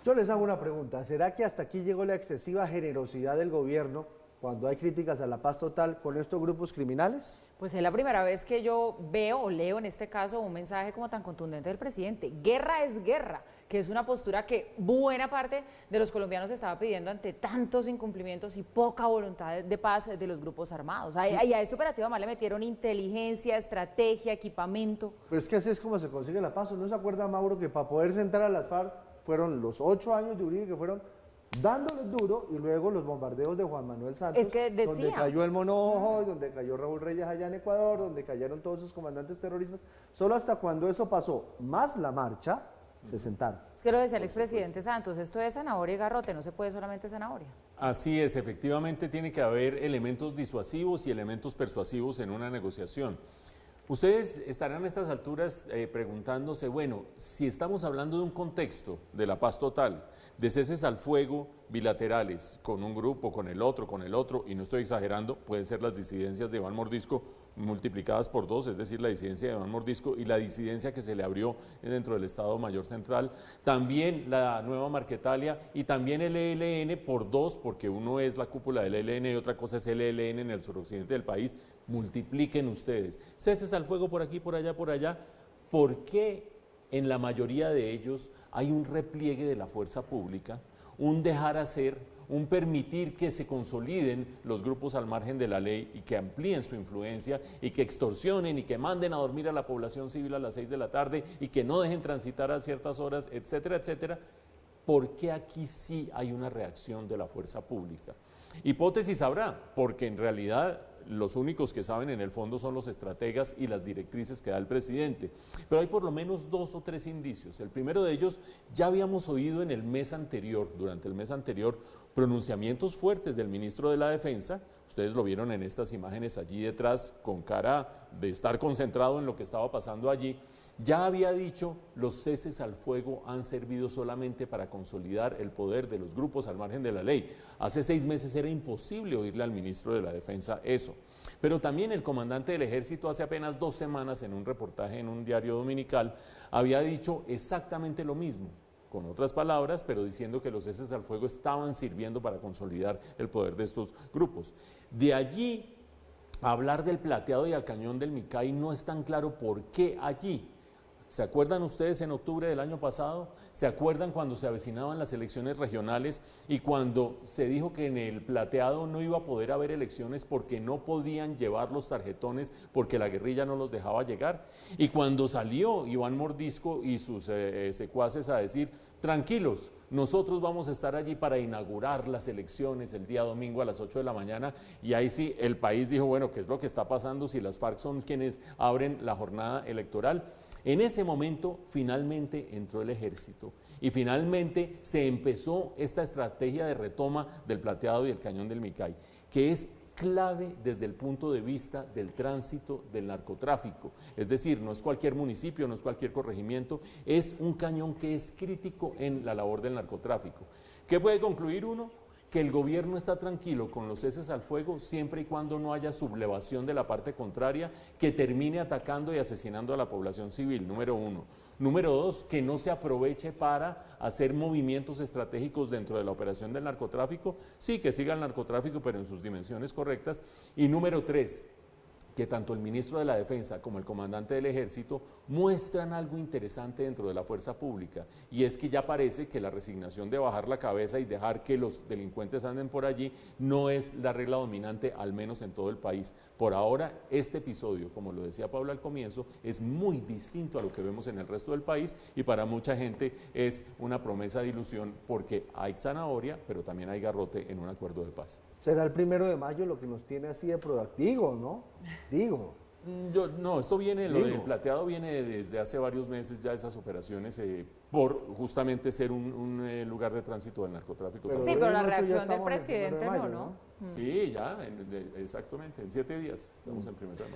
Yo les hago una pregunta, ¿será que hasta aquí llegó la excesiva generosidad del gobierno cuando hay críticas a la paz total con estos grupos criminales? Pues es la primera vez que yo veo o leo en este caso un mensaje como tan contundente del presidente. Guerra es guerra, que es una postura que buena parte de los colombianos estaba pidiendo ante tantos incumplimientos y poca voluntad de paz de los grupos armados. Sí. Y a este operativo además le metieron inteligencia, estrategia, equipamiento. Pero es que así es como se consigue la paz. ¿No se acuerda, Mauro, que para poder sentar a las FARC fueron los 8 años de Uribe que fueron dándoles duro y luego los bombardeos de Juan Manuel Santos, es que decía, donde cayó el Mono, donde cayó Raúl Reyes allá en Ecuador, donde cayeron todos esos comandantes terroristas? Solo hasta cuando eso pasó, más la marcha, se sentaron. Es que lo decía el expresidente Santos, esto es zanahoria y garrote, no se puede solamente zanahoria. Así es, efectivamente tiene que haber elementos disuasivos y elementos persuasivos en una negociación. Ustedes estarán a estas alturas preguntándose, bueno, si estamos hablando de un contexto de la paz total, de ceses al fuego bilaterales con un grupo, con el otro, y no estoy exagerando, pueden ser las disidencias de Iván Mordisco multiplicadas por 2, es decir, la disidencia de Iván Mordisco y la disidencia que se le abrió dentro del Estado Mayor Central, también la Nueva Marquetalia y también el ELN por 2, porque uno es la cúpula del ELN y otra cosa es el ELN en el suroccidente del país. Multipliquen ustedes, ceses al fuego por aquí, por allá, ¿por qué en la mayoría de ellos hay un repliegue de la fuerza pública, un dejar hacer, un permitir que se consoliden los grupos al margen de la ley y que amplíen su influencia y que extorsionen y que manden a dormir a la población civil a las 6 de la tarde y que no dejen transitar a ciertas horas, etcétera, etcétera? ¿Por qué aquí sí hay una reacción de la fuerza pública? Hipótesis habrá, porque en realidad los únicos que saben en el fondo son los estrategas y las directrices que da el presidente. Pero hay por lo menos 2 o 3 indicios. El primero de ellos, ya habíamos oído en el mes anterior, durante el mes anterior, pronunciamientos fuertes del ministro de la Defensa. Ustedes lo vieron en estas imágenes allí detrás, con cara de estar concentrado en lo que estaba pasando allí. Ya había dicho, los ceses al fuego han servido solamente para consolidar el poder de los grupos al margen de la ley. Hace 6 meses era imposible oírle al ministro de la Defensa eso. Pero también el comandante del Ejército hace apenas 2 semanas en un reportaje en un diario dominical había dicho exactamente lo mismo, con otras palabras, pero diciendo que los ceses al fuego estaban sirviendo para consolidar el poder de estos grupos. De allí, hablar del Plateado y al Cañón del Micay no es tan claro por qué allí. ¿Se acuerdan ustedes en octubre del año pasado? ¿Se acuerdan cuando se avecinaban las elecciones regionales y cuando se dijo que en el Plateado no iba a poder haber elecciones porque no podían llevar los tarjetones porque la guerrilla no los dejaba llegar? Y cuando salió Iván Mordisco y sus secuaces a decir, tranquilos, nosotros vamos a estar allí para inaugurar las elecciones el día domingo a las 8 de la mañana, y ahí sí el país dijo, bueno, ¿qué es lo que está pasando si las FARC son quienes abren la jornada electoral? En ese momento finalmente entró el ejército y finalmente se empezó esta estrategia de retoma del Plateado y el Cañón del Micay, que es clave desde el punto de vista del tránsito del narcotráfico. Es decir, no es cualquier municipio, no es cualquier corregimiento, es un cañón que es crítico en la labor del narcotráfico. ¿Qué puede concluir uno? Que el gobierno está tranquilo con los ceses al fuego siempre y cuando no haya sublevación de la parte contraria que termine atacando y asesinando a la población civil, número 1. Número 2, que no se aproveche para hacer movimientos estratégicos dentro de la operación del narcotráfico, sí, que siga el narcotráfico pero en sus dimensiones correctas. Y número 3, que tanto el ministro de la Defensa como el comandante del Ejército muestran algo interesante dentro de la fuerza pública, y es que ya parece que la resignación de bajar la cabeza y dejar que los delincuentes anden por allí no es la regla dominante, al menos en todo el país. Por ahora, este episodio, como lo decía Pablo al comienzo, es muy distinto a lo que vemos en el resto del país y para mucha gente es una promesa de ilusión porque hay zanahoria, pero también hay garrote en un acuerdo de paz. Será el 1 de mayo lo que nos tiene así de proactivo, ¿no? Digo. No, esto viene, lo del Plateado viene desde hace varios meses ya esas operaciones por justamente ser un lugar de tránsito del narcotráfico. Sí, pero la reacción del presidente mayo, no. Sí, ya, exactamente, en 7 días estamos en 1 de mayo.